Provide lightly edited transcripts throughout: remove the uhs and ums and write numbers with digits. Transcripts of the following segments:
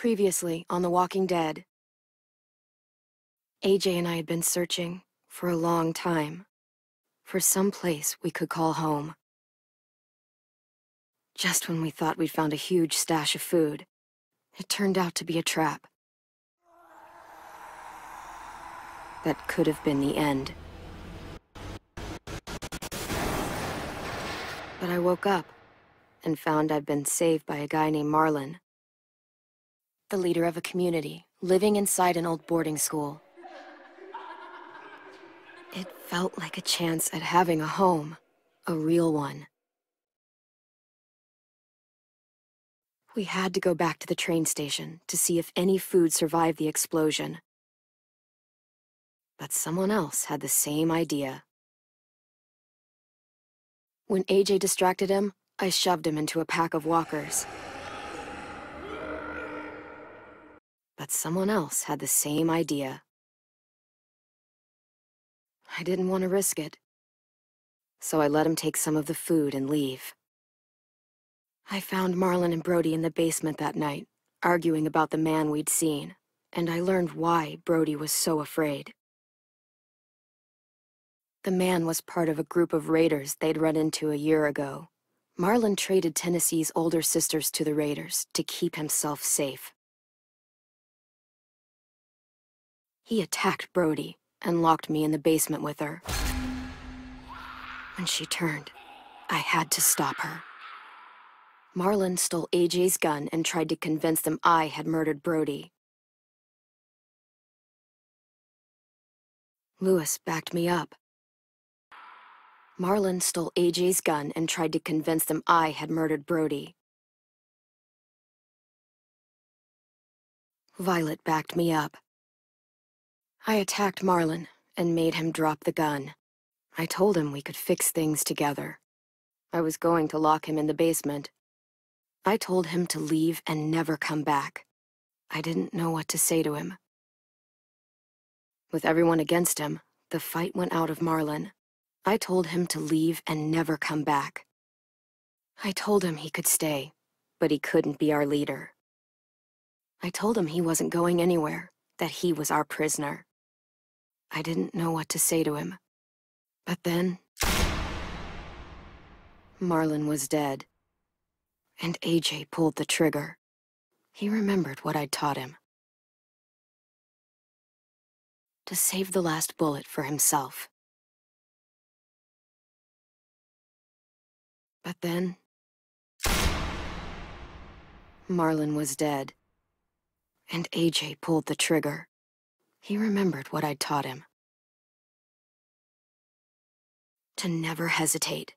Previously on The Walking Dead, AJ and I had been searching for a long time for some place we could call home. Just when we thought we'd found a huge stash of food, it turned out to be a trap. That could have been the end. But I woke up and found I'd been saved by a guy named Marlon, the leader of a community living inside an old boarding school. It felt like a chance at having a home, a real one. We had to go back to the train station to see if any food survived the explosion. But someone else had the same idea. When AJ distracted him, I shoved him into a pack of walkers. But someone else had the same idea. I didn't want to risk it, so I let him take some of the food and leave. I found Marlon and Brody in the basement that night, arguing about the man we'd seen, and I learned why Brody was so afraid. The man was part of a group of raiders they'd run into a year ago. Marlon traded Tennessee's older sisters to the raiders to keep himself safe. He attacked Brody and locked me in the basement with her. When she turned, I had to stop her. Marlon stole AJ's gun and tried to convince them I had murdered Brody. Lewis backed me up. Marlon stole AJ's gun and tried to convince them I had murdered Brody. Violet backed me up. I attacked Marlon and made him drop the gun. I told him we could fix things together. I was going to lock him in the basement. I told him to leave and never come back. I didn't know what to say to him. With everyone against him, the fight went out of Marlon. I told him to leave and never come back. I told him he could stay, but he couldn't be our leader. I told him he wasn't going anywhere, that he was our prisoner. I didn't know what to say to him. But then, Marlon was dead, and AJ pulled the trigger. He remembered what I'd taught him. To save the last bullet for himself. But then, Marlon was dead, and AJ pulled the trigger. He remembered what I'd taught him. To never hesitate.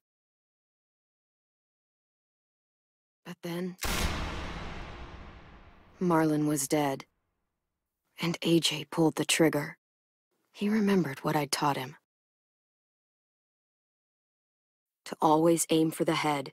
But then, Marlon was dead, and AJ pulled the trigger. He remembered what I'd taught him. To always aim for the head,